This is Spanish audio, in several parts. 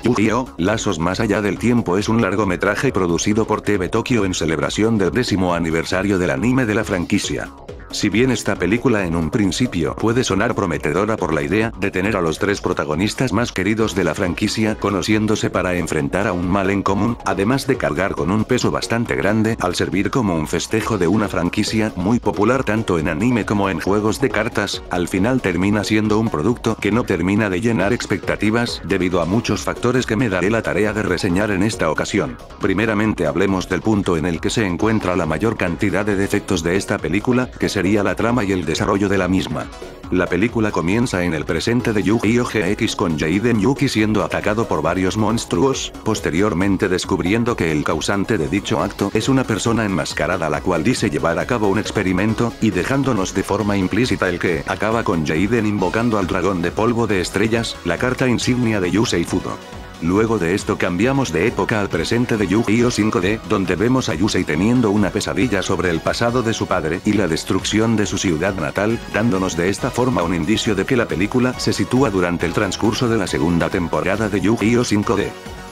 Yu-Gi-Oh! Lazos más allá del tiempo es un largometraje producido por TV Tokyo en celebración del 10º aniversario del anime de la franquicia. Si bien esta película en un principio puede sonar prometedora por la idea de tener a los tres protagonistas más queridos de la franquicia conociéndose para enfrentar a un mal en común, además de cargar con un peso bastante grande al servir como un festejo de una franquicia muy popular tanto en anime como en juegos de cartas, al final termina siendo un producto que no termina de llenar expectativas debido a muchos factores que me daré la tarea de reseñar en esta ocasión. Primeramente hablemos del punto en el que se encuentra la mayor cantidad de defectos de esta película, que sería la trama y el desarrollo de la misma. La película comienza en el presente de Yu-Gi-Oh! GX con Jaden Yuki siendo atacado por varios monstruos, posteriormente descubriendo que el causante de dicho acto es una persona enmascarada la cual dice llevar a cabo un experimento, y dejándonos de forma implícita el que acaba con Jaden invocando al dragón de polvo de estrellas, la carta insignia de Yusei Fudo. Luego de esto cambiamos de época al presente de Yu-Gi-Oh! 5D, donde vemos a Yusei teniendo una pesadilla sobre el pasado de su padre y la destrucción de su ciudad natal, dándonos de esta forma un indicio de que la película se sitúa durante el transcurso de la segunda temporada de Yu-Gi-Oh! 5D.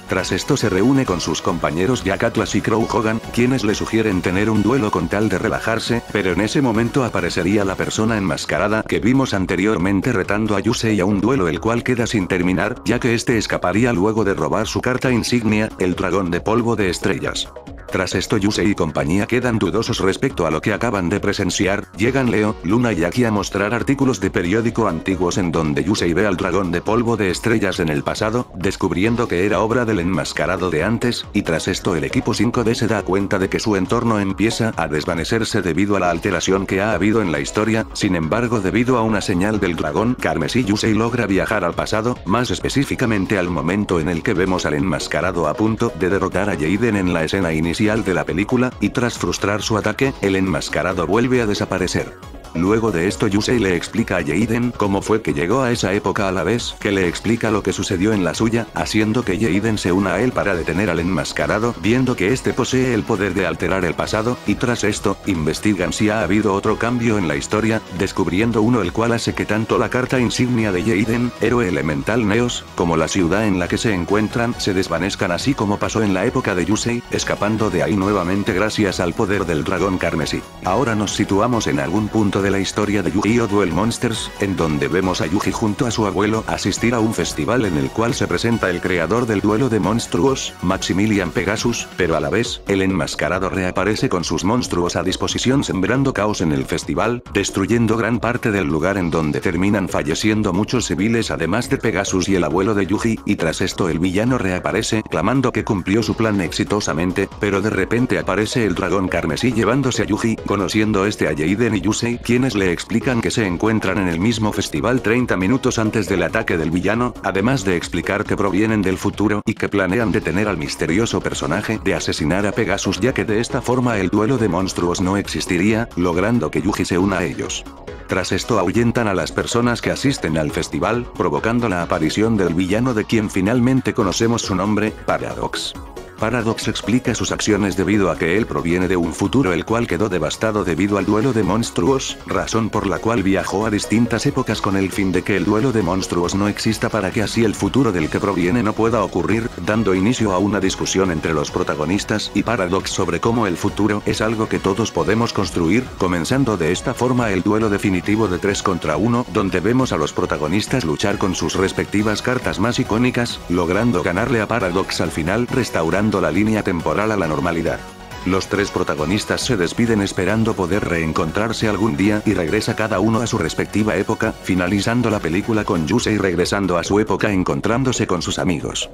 Tras esto se reúne con sus compañeros Jack Atlas y Crow Hogan, quienes le sugieren tener un duelo con tal de relajarse, pero en ese momento aparecería la persona enmascarada que vimos anteriormente retando a Yusei a un duelo el cual queda sin terminar, ya que este escaparía luego de robar su carta insignia, el dragón de polvo de estrellas. Tras esto Yusei y compañía quedan dudosos respecto a lo que acaban de presenciar, llegan Leo, Luna y Aki a mostrar artículos de periódico antiguos en donde Yusei ve al dragón de polvo de estrellas en el pasado, descubriendo que era obra del enmascarado de antes, y tras esto el equipo 5D se da cuenta de que su entorno empieza a desvanecerse debido a la alteración que ha habido en la historia. Sin embargo, debido a una señal del dragón carmesí, Yusei logra viajar al pasado, más específicamente al momento en el que vemos al enmascarado a punto de derrotar a Jaden en la escena inicial de la película, y tras frustrar su ataque, el enmascarado vuelve a desaparecer. Luego de esto Yusei le explica a Jaden cómo fue que llegó a esa época a la vez que le explica lo que sucedió en la suya, haciendo que Jaden se una a él para detener al enmascarado, viendo que este posee el poder de alterar el pasado, y tras esto, investigan si ha habido otro cambio en la historia, descubriendo uno el cual hace que tanto la carta insignia de Jaden, héroe elemental Neos, como la ciudad en la que se encuentran, se desvanezcan así como pasó en la época de Yusei, escapando de ahí nuevamente gracias al poder del dragón carmesí. Ahora nos situamos en algún punto de la historia de Yu-Gi-Oh! Duel Monsters, en donde vemos a Yuji junto a su abuelo asistir a un festival en el cual se presenta el creador del duelo de monstruos, Maximilian Pegasus, pero a la vez, el enmascarado reaparece con sus monstruos a disposición sembrando caos en el festival, destruyendo gran parte del lugar en donde terminan falleciendo muchos civiles además de Pegasus y el abuelo de Yuji, y tras esto el villano reaparece clamando que cumplió su plan exitosamente, pero de repente aparece el dragón carmesí llevándose a Yuji, conociendo a Jaden y Yusei, quienes le explican que se encuentran en el mismo festival 30 minutos antes del ataque del villano, además de explicar que provienen del futuro y que planean detener al misterioso personaje de asesinar a Pegasus, ya que de esta forma el duelo de monstruos no existiría, logrando que Yuji se una a ellos. Tras esto ahuyentan a las personas que asisten al festival, provocando la aparición del villano de quien finalmente conocemos su nombre, Paradox. Paradox explica sus acciones debido a que él proviene de un futuro el cual quedó devastado debido al duelo de monstruos, razón por la cual viajó a distintas épocas con el fin de que el duelo de monstruos no exista para que así el futuro del que proviene no pueda ocurrir, dando inicio a una discusión entre los protagonistas y Paradox sobre cómo el futuro es algo que todos podemos construir, comenzando de esta forma el duelo definitivo de 3 contra 1, donde vemos a los protagonistas luchar con sus respectivas cartas más icónicas, logrando ganarle a Paradox al final, restaurando la línea temporal a la normalidad. Los tres protagonistas se despiden esperando poder reencontrarse algún día y regresa cada uno a su respectiva época, finalizando la película con Yusei regresando a su época encontrándose con sus amigos.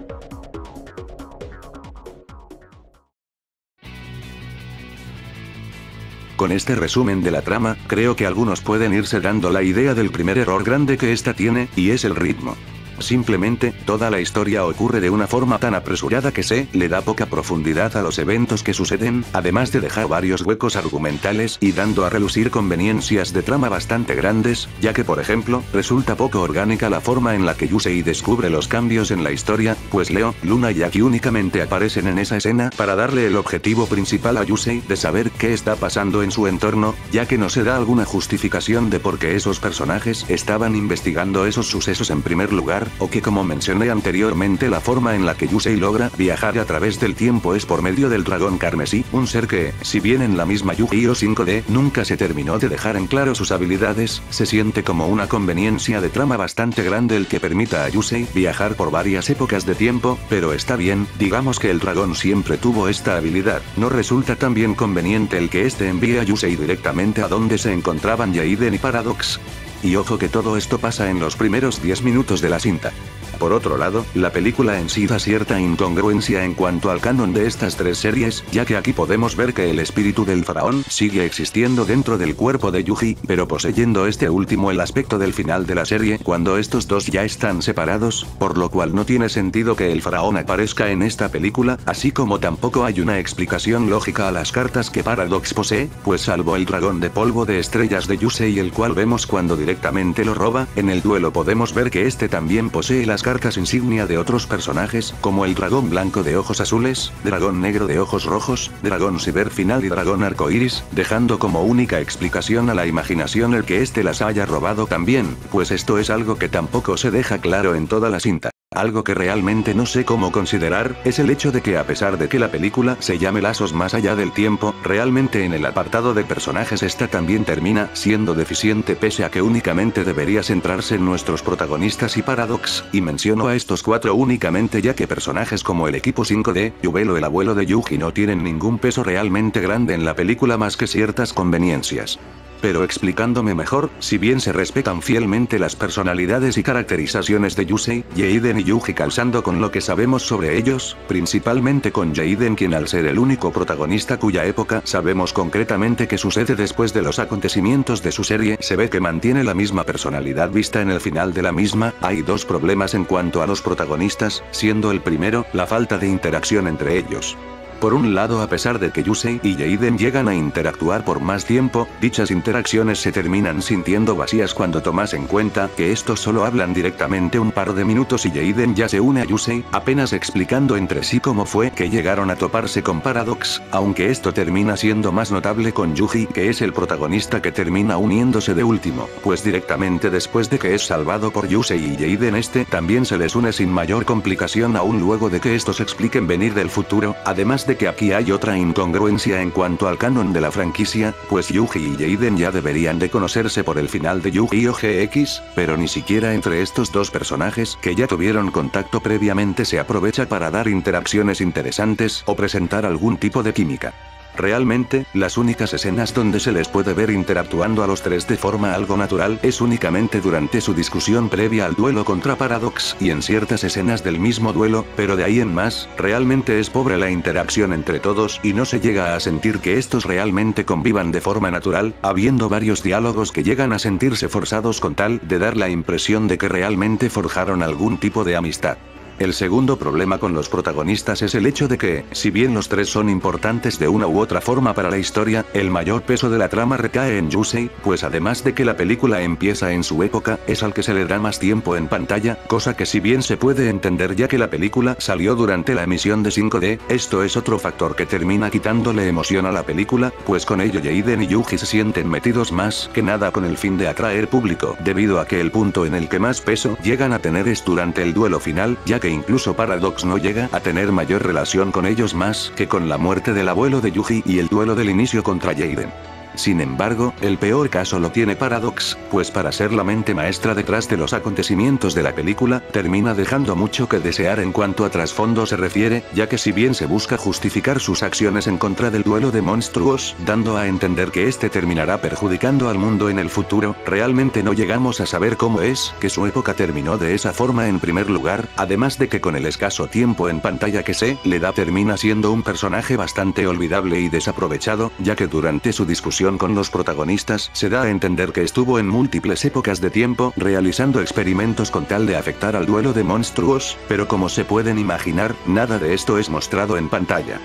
Con este resumen de la trama, creo que algunos pueden irse dando la idea del primer error grande que esta tiene, y es el ritmo. Simplemente, toda la historia ocurre de una forma tan apresurada que se le da poca profundidad a los eventos que suceden, además de dejar varios huecos argumentales y dando a relucir conveniencias de trama bastante grandes, ya que por ejemplo, resulta poco orgánica la forma en la que Yusei descubre los cambios en la historia, pues Leo, Luna y Aki únicamente aparecen en esa escena para darle el objetivo principal a Yusei de saber qué está pasando en su entorno, ya que no se da alguna justificación de por qué esos personajes estaban investigando esos sucesos en primer lugar, viajar, o que como mencioné anteriormente la forma en la que Yusei logra viajar a través del tiempo es por medio del dragón carmesí, un ser que, si bien en la misma Yu-Gi-Oh 5D nunca se terminó de dejar en claro sus habilidades, se siente como una conveniencia de trama bastante grande el que permita a Yusei viajar por varias épocas de tiempo, pero está bien, digamos que el dragón siempre tuvo esta habilidad, no resulta tan bien conveniente el que este envíe a Yusei directamente a donde se encontraban Jaden y Paradox. Y ojo que todo esto pasa en los primeros 10 minutos de la cinta. Por otro lado, la película en sí da cierta incongruencia en cuanto al canon de estas tres series, ya que aquí podemos ver que el espíritu del faraón sigue existiendo dentro del cuerpo de Yuji, pero poseyendo este último el aspecto del final de la serie cuando estos dos ya están separados, por lo cual no tiene sentido que el faraón aparezca en esta película, así como tampoco hay una explicación lógica a las cartas que Paradox posee, pues salvo el dragón de polvo de estrellas de Yusei el cual vemos cuando directamente lo roba, en el duelo podemos ver que este también posee las cartas insignia de otros personajes, como el dragón blanco de ojos azules, dragón negro de ojos rojos, dragón ciber final y dragón arcoíris, dejando como única explicación a la imaginación el que este las haya robado también, pues esto es algo que tampoco se deja claro en toda la cinta. Algo que realmente no sé cómo considerar, es el hecho de que a pesar de que la película se llame Lazos más allá del tiempo, realmente en el apartado de personajes esta también termina siendo deficiente pese a que únicamente debería centrarse en nuestros protagonistas y Paradox, y menciono a estos cuatro únicamente ya que personajes como el equipo 5D, Yubel o el abuelo de Yuji no tienen ningún peso realmente grande en la película más que ciertas conveniencias. Pero explicándome mejor, si bien se respetan fielmente las personalidades y caracterizaciones de Yusei, Jaden y Yuji calzando con lo que sabemos sobre ellos, principalmente con Jaden quien al ser el único protagonista cuya época sabemos concretamente que sucede después de los acontecimientos de su serie, se ve que mantiene la misma personalidad vista en el final de la misma, hay dos problemas en cuanto a los protagonistas, siendo el primero, la falta de interacción entre ellos. Por un lado, a pesar de que Yusei y Jaden llegan a interactuar por más tiempo, dichas interacciones se terminan sintiendo vacías cuando tomas en cuenta que estos solo hablan directamente un par de minutos y Jaden ya se une a Yusei, apenas explicando entre sí cómo fue que llegaron a toparse con Paradox, aunque esto termina siendo más notable con Yuji, que es el protagonista que termina uniéndose de último, pues directamente después de que es salvado por Yusei y Jaden este también se les une sin mayor complicación aún luego de que estos expliquen venir del futuro, además de que aquí hay otra incongruencia en cuanto al canon de la franquicia, pues Yuji y Jaden ya deberían de conocerse por el final de Yu-Gi-Oh GX, pero ni siquiera entre estos dos personajes que ya tuvieron contacto previamente se aprovecha para dar interacciones interesantes o presentar algún tipo de química. Realmente, las únicas escenas donde se les puede ver interactuando a los tres de forma algo natural es únicamente durante su discusión previa al duelo contra Paradox y en ciertas escenas del mismo duelo, pero de ahí en más, realmente es pobre la interacción entre todos y no se llega a sentir que estos realmente convivan de forma natural, habiendo varios diálogos que llegan a sentirse forzados con tal de dar la impresión de que realmente forjaron algún tipo de amistad. El segundo problema con los protagonistas es el hecho de que, si bien los tres son importantes de una u otra forma para la historia, el mayor peso de la trama recae en Yusei, pues además de que la película empieza en su época, es al que se le da más tiempo en pantalla, cosa que si bien se puede entender ya que la película salió durante la emisión de 5D, esto es otro factor que termina quitándole emoción a la película, pues con ello Jaden y Yuji se sienten metidos más que nada con el fin de atraer público, debido a que el punto en el que más peso llegan a tener es durante el duelo final, ya que incluso Paradox no llega a tener mayor relación con ellos más que con la muerte del abuelo de Yuji y el duelo del inicio contra Jaden. Sin embargo, el peor caso lo tiene Paradox, pues para ser la mente maestra detrás de los acontecimientos de la película, termina dejando mucho que desear en cuanto a trasfondo se refiere, ya que si bien se busca justificar sus acciones en contra del duelo de monstruos, dando a entender que este terminará perjudicando al mundo en el futuro, realmente no llegamos a saber cómo es que su época terminó de esa forma en primer lugar, además de que con el escaso tiempo en pantalla que se le da termina siendo un personaje bastante olvidable y desaprovechado, ya que durante su discusión con los protagonistas se da a entender que estuvo en múltiples épocas de tiempo realizando experimentos con tal de afectar al duelo de monstruos, pero como se pueden imaginar, nada de esto es mostrado en pantalla.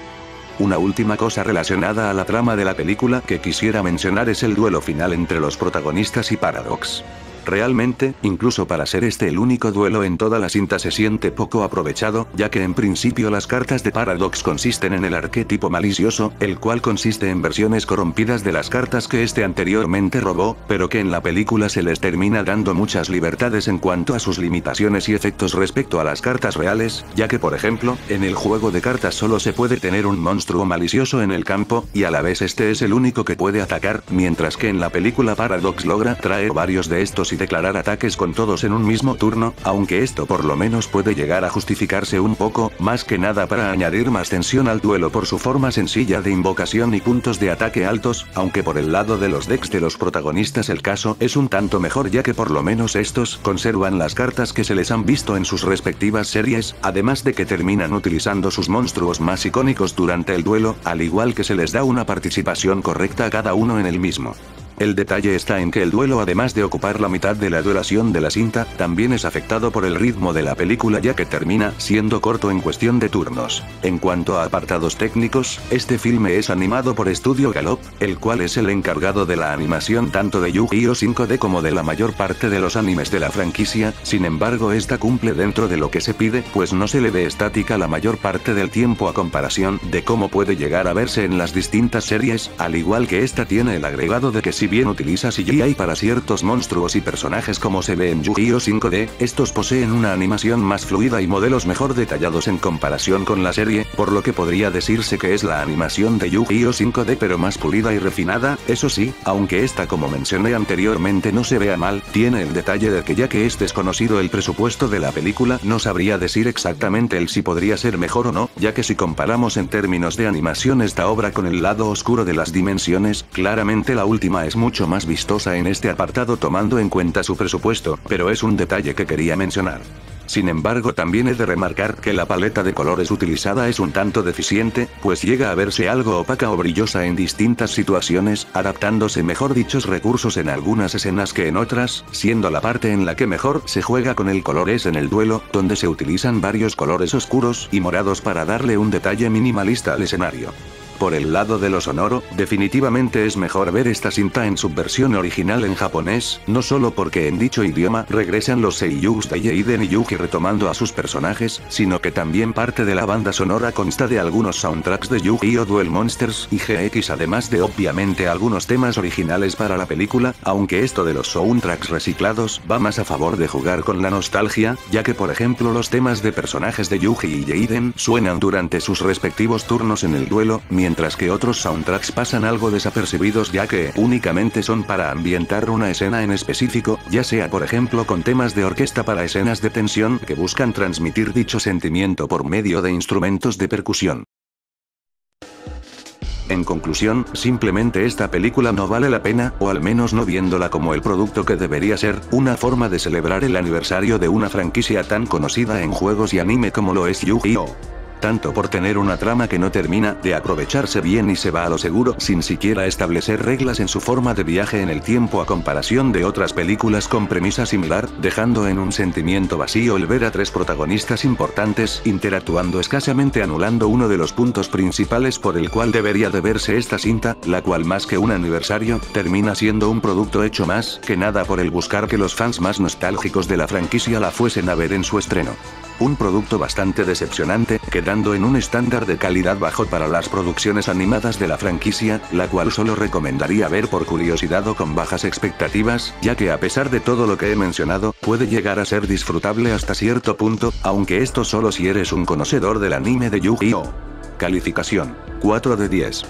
Una última cosa relacionada a la trama de la película que quisiera mencionar es el duelo final entre los protagonistas y Paradox. Realmente, incluso para ser este el único duelo en toda la cinta se siente poco aprovechado, ya que en principio las cartas de Paradox consisten en el arquetipo malicioso, el cual consiste en versiones corrompidas de las cartas que este anteriormente robó, pero que en la película se les termina dando muchas libertades en cuanto a sus limitaciones y efectos respecto a las cartas reales, ya que por ejemplo, en el juego de cartas solo se puede tener un monstruo malicioso en el campo, y a la vez este es el único que puede atacar, mientras que en la película Paradox logra traer varios de estos y declarar ataques con todos en un mismo turno, aunque esto por lo menos puede llegar a justificarse un poco, más que nada para añadir más tensión al duelo por su forma sencilla de invocación y puntos de ataque altos, aunque por el lado de los decks de los protagonistas el caso es un tanto mejor ya que por lo menos estos conservan las cartas que se les han visto en sus respectivas series, además de que terminan utilizando sus monstruos más icónicos durante el duelo, al igual que se les da una participación correcta a cada uno en el mismo. El detalle está en que el duelo, además de ocupar la mitad de la duración de la cinta, también es afectado por el ritmo de la película ya que termina siendo corto en cuestión de turnos. En cuanto a apartados técnicos, este filme es animado por Studio Gallop, el cual es el encargado de la animación tanto de Yu-Gi-Oh 5D como de la mayor parte de los animes de la franquicia, sin embargo esta cumple dentro de lo que se pide, pues no se le ve estática la mayor parte del tiempo a comparación de cómo puede llegar a verse en las distintas series, al igual que esta tiene el agregado de que si bien utiliza CGI para ciertos monstruos y personajes como se ve en Yu-Gi-Oh 5D, estos poseen una animación más fluida y modelos mejor detallados en comparación con la serie, por lo que podría decirse que es la animación de Yu-Gi-Oh 5D pero más pulida y refinada, eso sí, aunque esta como mencioné anteriormente no se vea mal, tiene el detalle de que ya que es desconocido el presupuesto de la película no sabría decir exactamente el si podría ser mejor o no, ya que si comparamos en términos de animación esta obra con el lado oscuro de las dimensiones, claramente la última es mucho más vistosa en este apartado tomando en cuenta su presupuesto, pero es un detalle que quería mencionar. Sin embargo también he de remarcar que la paleta de colores utilizada es un tanto deficiente, pues llega a verse algo opaca o brillosa en distintas situaciones, adaptándose mejor dichos recursos en algunas escenas que en otras, siendo la parte en la que mejor se juega con el color es en el duelo, donde se utilizan varios colores oscuros y morados para darle un detalle minimalista al escenario. Por el lado de lo sonoro, definitivamente es mejor ver esta cinta en su versión original en japonés, no solo porque en dicho idioma regresan los seiyūs de Eiden y Yuji retomando a sus personajes, sino que también parte de la banda sonora consta de algunos soundtracks de Yu-Gi-Oh! Duel Monsters y GX, además de obviamente algunos temas originales para la película, aunque esto de los soundtracks reciclados va más a favor de jugar con la nostalgia, ya que por ejemplo los temas de personajes de Yuji y Eiden suenan durante sus respectivos turnos en el duelo, mientras que otros soundtracks pasan algo desapercibidos ya que únicamente son para ambientar una escena en específico, ya sea por ejemplo con temas de orquesta para escenas de tensión que buscan transmitir dicho sentimiento por medio de instrumentos de percusión. En conclusión, simplemente esta película no vale la pena, o al menos no viéndola como el producto que debería ser, una forma de celebrar el aniversario de una franquicia tan conocida en juegos y anime como lo es Yu-Gi-Oh! Tanto por tener una trama que no termina de aprovecharse bien y se va a lo seguro sin siquiera establecer reglas en su forma de viaje en el tiempo a comparación de otras películas con premisa similar, dejando en un sentimiento vacío el ver a tres protagonistas importantes interactuando escasamente, anulando uno de los puntos principales por el cual debería de verse esta cinta, la cual más que un aniversario, termina siendo un producto hecho más que nada por el buscar que los fans más nostálgicos de la franquicia la fuesen a ver en su estreno. Un producto bastante decepcionante, quedando en un estándar de calidad bajo para las producciones animadas de la franquicia, la cual solo recomendaría ver por curiosidad o con bajas expectativas, ya que a pesar de todo lo que he mencionado, puede llegar a ser disfrutable hasta cierto punto, aunque esto solo si eres un conocedor del anime de Yu-Gi-Oh! Calificación: 4 de 10.